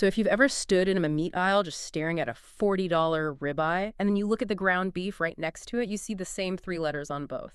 So if you've ever stood in a meat aisle just staring at a $40 ribeye, and then you look at the ground beef right next to it, you see the same three letters on both.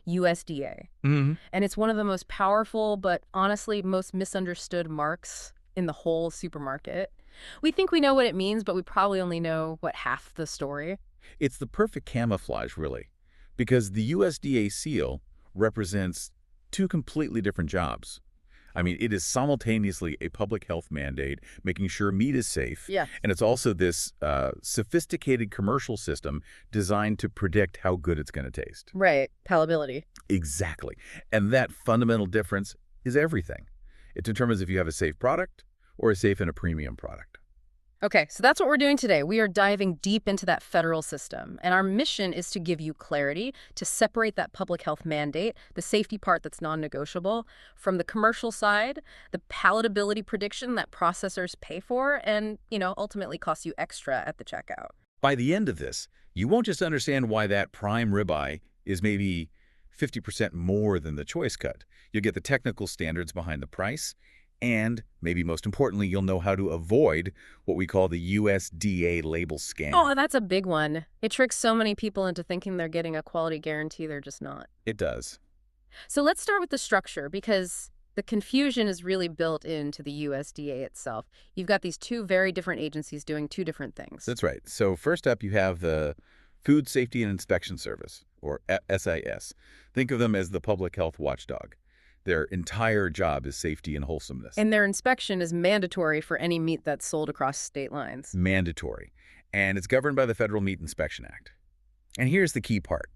USDA. Hmm. And it's one of the most powerful, but honestly most misunderstood marks in the whole supermarket. We think we know what it means, but we probably only know, what, half the story? It's the perfect camouflage, really, because the USDA seal represents two completely different jobs. I mean, it is simultaneously a public health mandate, making sure meat is safe, Yeah. and it's also this sophisticated commercial system designed to predict how good it's going to taste. Right. Palatability. Exactly. And that fundamental difference is everything. It determines if you have a safe product or a safe and a premium product. Okay, so that's what we're doing today. We are diving deep into that federal system, and our mission is to give you clarity, to separate that public health mandate, the safety part that's non-negotiable, from the commercial side, the palatability prediction that processors pay for and, ultimately costs you extra at the checkout. By the end of this, you won't just understand why that prime ribeye is maybe 50% more than the choice cut. You'll get the technical standards behind the price, and maybe most importantly, you'll know how to avoid what we call the USDA label scam. Oh, that's a big one. It tricks so many people into thinking they're getting a quality guarantee they're just not. It does. So let's start with the structure, because the confusion is really built into the USDA itself. You've got these two very different agencies doing two different things. That's right. So first up, you have the Food Safety and Inspection Service, or SIS. Think of them as the public health watchdog. Their entire job is safety and wholesomeness. And their inspection is mandatory for any meat that's sold across state lines. Mandatory. And it's governed by the Federal Meat Inspection Act. And here's the key part.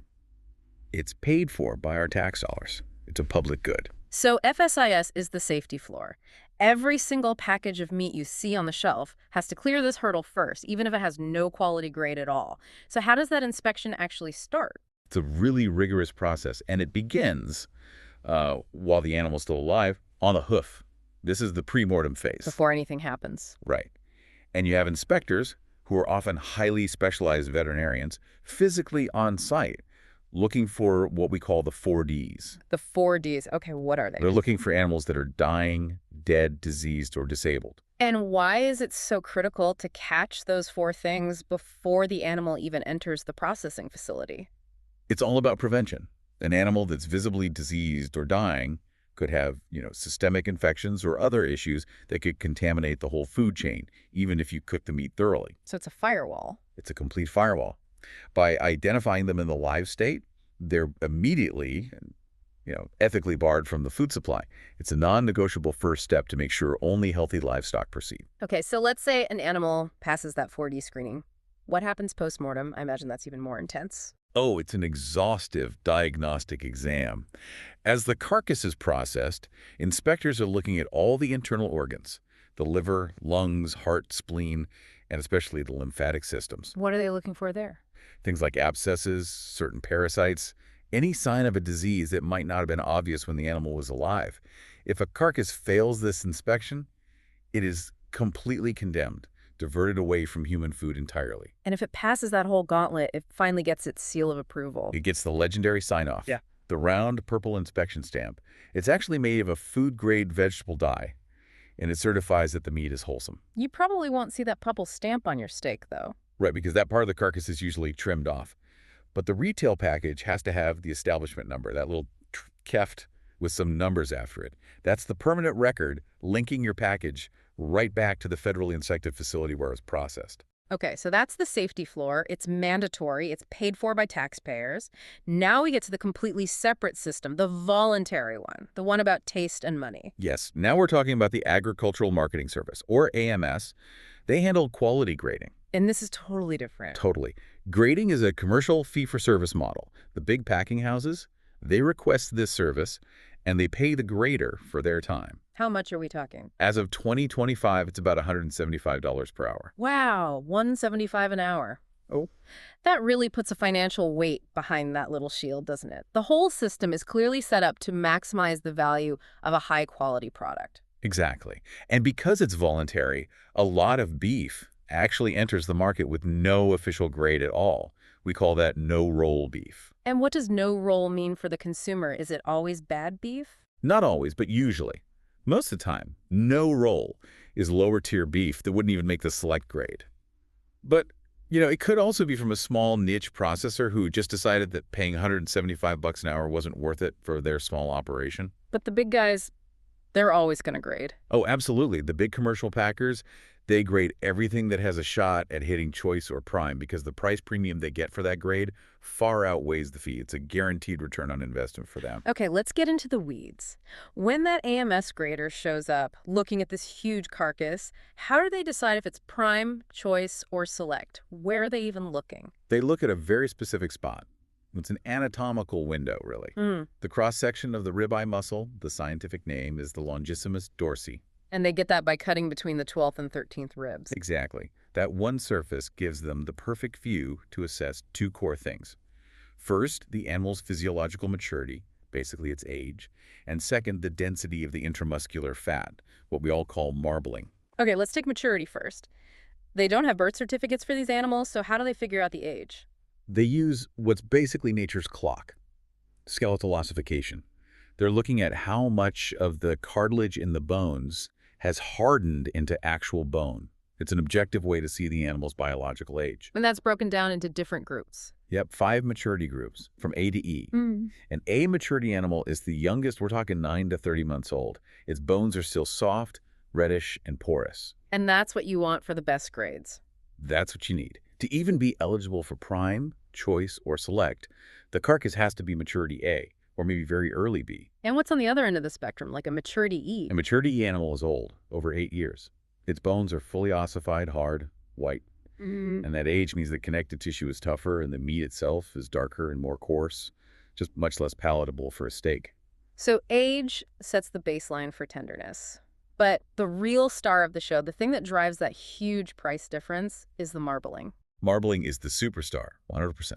It's paid for by our tax dollars. It's a public good. So FSIS is the safety floor. Every single package of meat you see on the shelf has to clear this hurdle first, even if it has no quality grade at all. So how does that inspection actually start? It's a really rigorous process, and it begins while the animal's still alive, on the hoof. This is the pre-mortem phase. Before anything happens. Right. And you have inspectors, who are often highly specialized veterinarians, physically on site, looking for what we call the 4Ds. The 4Ds. Okay, what are they? They're looking for animals that are dying, dead, diseased, or disabled. And why is it so critical to catch those four things before the animal even enters the processing facility? It's all about prevention. An animal that's visibly diseased or dying could have, systemic infections or other issues that could contaminate the whole food chain, even if you cook the meat thoroughly. So it's a firewall. It's a complete firewall. By identifying them in the live state, they're immediately, ethically barred from the food supply. It's a non-negotiable first step to make sure only healthy livestock proceed. Okay, so let's say an animal passes that 4D screening. What happens post-mortem? I imagine that's even more intense. Oh, it's an exhaustive diagnostic exam. As the carcass is processed, inspectors are looking at all the internal organs, the liver, lungs, heart, spleen, and especially the lymphatic systems. What are they looking for there? Things like abscesses, certain parasites, any sign of a disease that might not have been obvious when the animal was alive. If a carcass fails this inspection, it is completely condemned, diverted away from human food entirely. And if it passes that whole gauntlet, it finally gets its seal of approval. It gets the legendary sign-off. Yeah. The round purple inspection stamp. It's actually made of a food-grade vegetable dye, and it certifies that the meat is wholesome. You probably won't see that purple stamp on your steak, though. Right, because that part of the carcass is usually trimmed off. But the retail package has to have the establishment number, that little keft with some numbers after it. That's the permanent record linking your package right back to the federally inspected facility where it was processed. Okay, so that's the safety floor. It's mandatory. It's paid for by taxpayers. Now we get to the completely separate system, the voluntary one, the one about taste and money. Yes, now we're talking about the Agricultural Marketing Service, or AMS. They handle quality grading. And this is totally different. Totally. Grading is a commercial fee-for-service model. The big packing houses, they request this service, and they pay the grader for their time. How much are we talking? As of 2025, it's about $175 per hour. Wow, $175 an hour. Oh. That really puts a financial weight behind that little shield, doesn't it? The whole system is clearly set up to maximize the value of a high-quality product. Exactly. And because it's voluntary, a lot of beef actually enters the market with no official grade at all. We call that no-roll beef. And what does no roll mean for the consumer? Is it always bad beef? Not always, but usually. Most of the time, no roll is lower tier beef that wouldn't even make the select grade. But, it could also be from a small niche processor who just decided that paying 175 bucks an hour wasn't worth it for their small operation. But the big guys, they're always going to grade. Oh, absolutely. The big commercial packers, they grade everything that has a shot at hitting choice or prime because the price premium they get for that grade far outweighs the fee. It's a guaranteed return on investment for them. Okay, let's get into the weeds. When that AMS grader shows up looking at this huge carcass, how do they decide if it's prime, choice, or select? Where are they even looking? They look at a very specific spot. It's an anatomical window, really. The cross-section of the ribeye muscle, the scientific name, is the longissimus dorsi. And they get that by cutting between the 12th and 13th ribs. Exactly. That one surface gives them the perfect view to assess two core things. First, the animal's physiological maturity, basically its age, and second, the density of the intramuscular fat, what we all call marbling. Okay, let's take maturity first. They don't have birth certificates for these animals, so how do they figure out the age? They use what's basically nature's clock, skeletal ossification. They're looking at how much of the cartilage in the bones has hardened into actual bone. It's an objective way to see the animal's biological age. And that's broken down into different groups. Yep, 5 maturity groups, from A to E. An A maturity animal is the youngest, we're talking 9 to 30 months old. Its bones are still soft, reddish, and porous. And that's what you want for the best grades. That's what you need. To even be eligible for prime, choice, or select, the carcass has to be maturity A, or maybe very early B. And what's on the other end of the spectrum, like a maturity E? A maturity E animal is old, over 8 years. Its bones are fully ossified, hard, white. And that age means the connective tissue is tougher and the meat itself is darker and more coarse, just much less palatable for a steak. So age sets the baseline for tenderness. But the real star of the show, the thing that drives that huge price difference, is the marbling. Marbling is the superstar, 100%.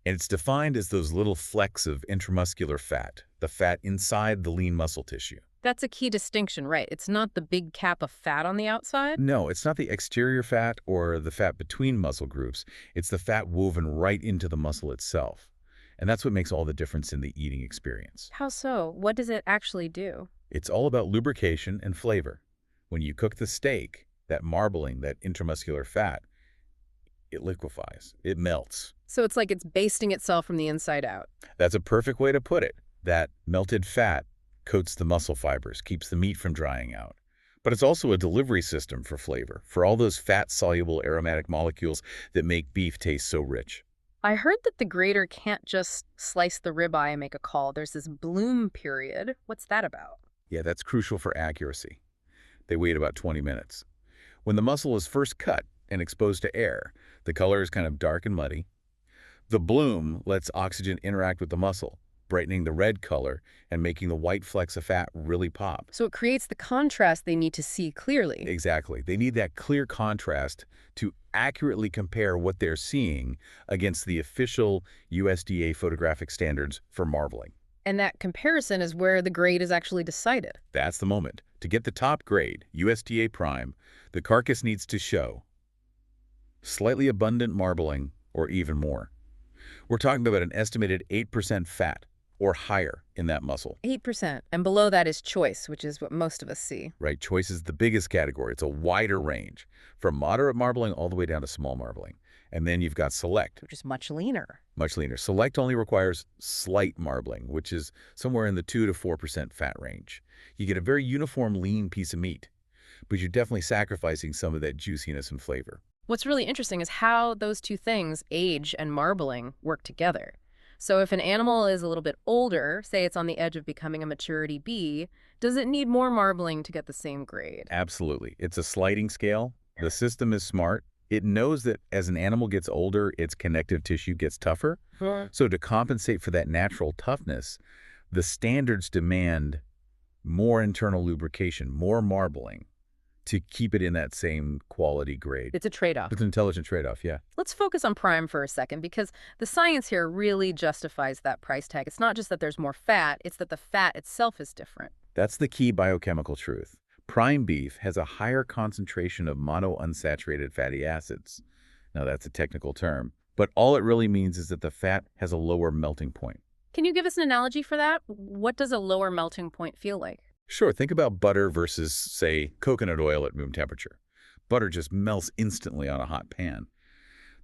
And it's defined as those little flecks of intramuscular fat, the fat inside the lean muscle tissue. That's a key distinction, right? It's not the big cap of fat on the outside? No, it's not the exterior fat or the fat between muscle groups. It's the fat woven right into the muscle itself. And that's what makes all the difference in the eating experience. How so? What does it actually do? It's all about lubrication and flavor. When you cook the steak, that marbling, that intramuscular fat, it liquefies, it melts. So it's like it's basting itself from the inside out. That's a perfect way to put it. That melted fat coats the muscle fibers, keeps the meat from drying out. But it's also a delivery system for flavor, for all those fat-soluble aromatic molecules that make beef taste so rich. I heard that the grater can't just slice the ribeye and make a call. There's this bloom period. What's that about? Yeah, that's crucial for accuracy. They wait about 20 minutes. When the muscle is first cut and exposed to air, the color is kind of dark and muddy. The bloom lets oxygen interact with the muscle, brightening the red color and making the white flecks of fat really pop. So it creates the contrast they need to see clearly. Exactly. They need that clear contrast to accurately compare what they're seeing against the official USDA photographic standards for marbling. And that comparison is where the grade is actually decided. That's the moment. To get the top grade, USDA Prime, the carcass needs to show slightly abundant marbling or even more. We're talking about an estimated 8% fat or higher in that muscle. 8%. And below that is choice, which is what most of us see. Right, choice is the biggest category. It's a wider range, from moderate marbling all the way down to small marbling. And then you've got select. Which is much leaner. Much leaner. Select only requires slight marbling, which is somewhere in the 2 to 4% fat range. You get a very uniform lean piece of meat, but you're definitely sacrificing some of that juiciness and flavor. What's really interesting is how those two things, age and marbling, work together. So if an animal is a little bit older, say it's on the edge of becoming a maturity B, does it need more marbling to get the same grade? Absolutely. It's a sliding scale. The system is smart. It knows that as an animal gets older, its connective tissue gets tougher. So to compensate for that natural toughness, the standards demand more internal lubrication, more marbling, to keep it in that same quality grade. It's a trade-off. It's an intelligent trade-off, yeah. Let's focus on prime for a second, because the science here really justifies that price tag. It's not just that there's more fat, it's that the fat itself is different. That's the key biochemical truth. Prime beef has a higher concentration of monounsaturated fatty acids. Now that's a technical term, but all it really means is that the fat has a lower melting point. Can you give us an analogy for that? What does a lower melting point feel like? Sure, think about butter versus, say, coconut oil at room temperature. Butter just melts instantly on a hot pan.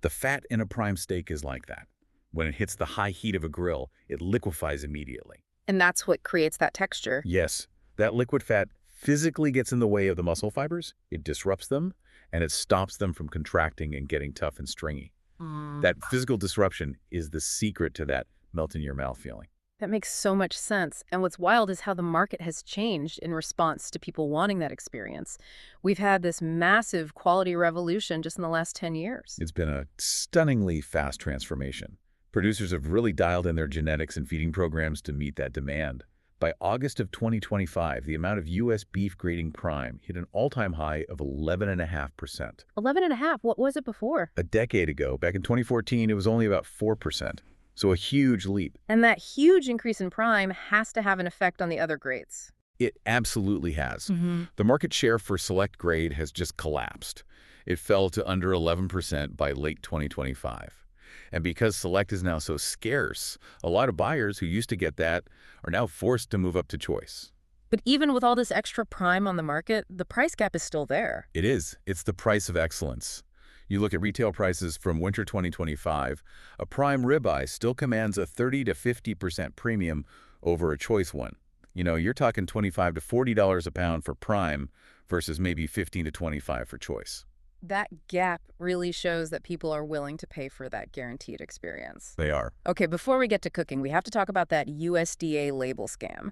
The fat in a prime steak is like that. When it hits the high heat of a grill, it liquefies immediately. And that's what creates that texture. Yes, that liquid fat physically gets in the way of the muscle fibers, it disrupts them, and it stops them from contracting and getting tough and stringy. Mm. That physical disruption is the secret to that melt-in-your-mouth feeling. That makes so much sense. And what's wild is how the market has changed in response to people wanting that experience. We've had this massive quality revolution just in the last 10 years. It's been a stunningly fast transformation. Producers have really dialed in their genetics and feeding programs to meet that demand. By August of 2025, the amount of U.S. beef grading prime hit an all-time high of 11.5%. 11.5. What was it before? A decade ago, back in 2014, it was only about 4%. So a huge leap. And that huge increase in prime has to have an effect on the other grades. It absolutely has. Mm-hmm. The market share for select grade has just collapsed. It fell to under 11% by late 2025. And because select is now so scarce, a lot of buyers who used to get that are now forced to move up to choice. But even with all this extra prime on the market, the price gap is still there. It is. It's the price of excellence. You look at retail prices from winter 2025, a prime ribeye still commands a 30 to 50% premium over a choice one. You know, you're talking $25 to $40 a pound for prime versus maybe $15 to $25 for choice. That gap really shows that people are willing to pay for that guaranteed experience. They are. Okay, before we get to cooking, we have to talk about that USDA label scam.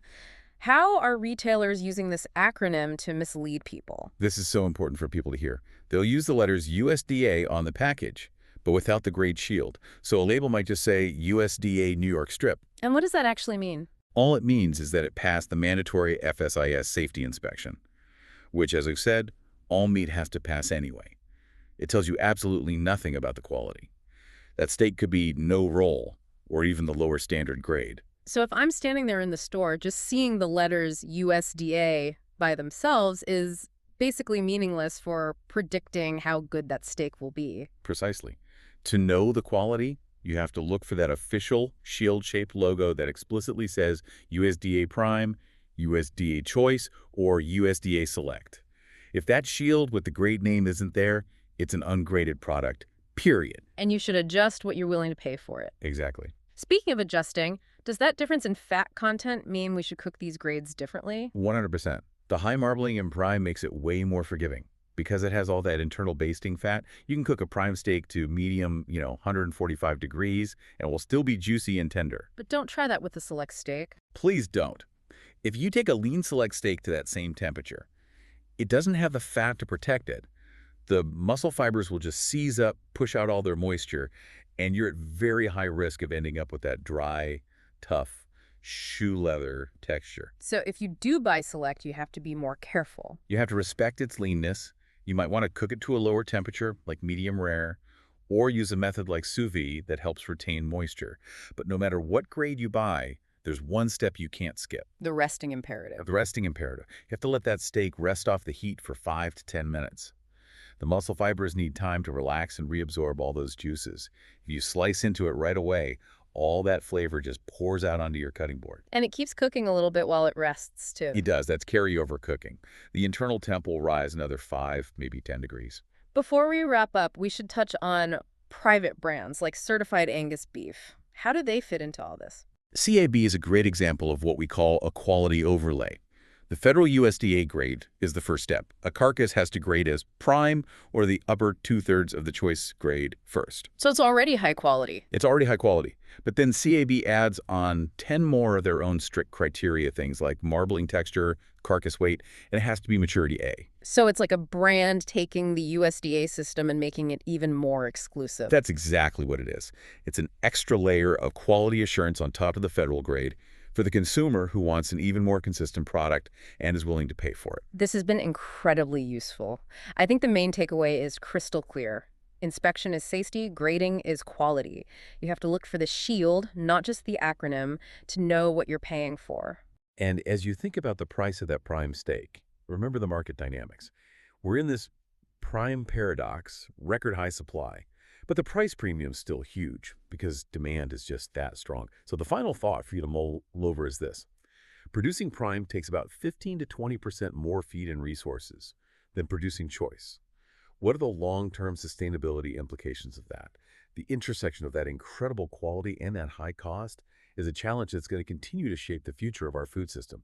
How are retailers using this acronym to mislead people? This is so important for people to hear. They'll use the letters USDA on the package, but without the grade shield. So a label might just say USDA New York Strip. And what does that actually mean? All it means is that it passed the mandatory FSIS safety inspection, which, as I've said, all meat has to pass anyway. It tells you absolutely nothing about the quality. That steak could be no roll, or even the lower standard grade. So if I'm standing there in the store, just seeing the letters USDA by themselves is basically meaningless for predicting how good that steak will be. Precisely. To know the quality, you have to look for that official shield-shaped logo that explicitly says USDA Prime, USDA Choice, or USDA Select. If that shield with the grade name isn't there, it's an ungraded product, period. And you should adjust what you're willing to pay for it. Exactly. Speaking of adjusting, does that difference in fat content mean we should cook these grades differently? 100%. The high marbling in prime makes it way more forgiving. Because it has all that internal basting fat, you can cook a prime steak to medium, 145 degrees, and it will still be juicy and tender. But don't try that with a select steak. Please don't. If you take a lean select steak to that same temperature, it doesn't have the fat to protect it. The muscle fibers will just seize up, push out all their moisture, and you're at very high risk of ending up with that dry, tough, shoe leather texture. So if you do buy select, you have to be more careful. You have to respect its leanness. You might want to cook it to a lower temperature, like medium rare, or use a method like sous vide that helps retain moisture. But no matter what grade you buy, there's one step you can't skip. The resting imperative. The resting imperative. You have to let that steak rest off the heat for 5 to 10 minutes. The muscle fibers need time to relax and reabsorb all those juices. If you slice into it right away, all that flavor just pours out onto your cutting board. And it keeps cooking a little bit while it rests, too. It does. That's carryover cooking. The internal temp will rise another 5, maybe 10 degrees. Before we wrap up, we should touch on private brands like certified Angus beef. How do they fit into all this? CAB is a great example of what we call a quality overlay. The federal USDA grade is the first step. A carcass has to grade as prime or the upper 2/3 of the choice grade first. So it's already high quality. It's already high quality. But then CAB adds on 10 more of their own strict criteria, things like marbling texture, carcass weight, and it has to be maturity A. So it's like a brand taking the USDA system and making it even more exclusive. That's exactly what it is. It's an extra layer of quality assurance on top of the federal grade for the consumer who wants an even more consistent product and is willing to pay for it. This has been incredibly useful. I think the main takeaway is crystal clear. Inspection is safety, grading is quality. You have to look for the shield, not just the acronym, to know what you're paying for. And as you think about the price of that prime steak, remember the market dynamics. We're in this prime paradox, record high supply, but the price premium is still huge because demand is just that strong. So the final thought for you to mull over is this. Producing prime takes about 15 to 20% more feed and resources than producing choice. What are the long-term sustainability implications of that? The intersection of that incredible quality and that high cost is a challenge that's going to continue to shape the future of our food system.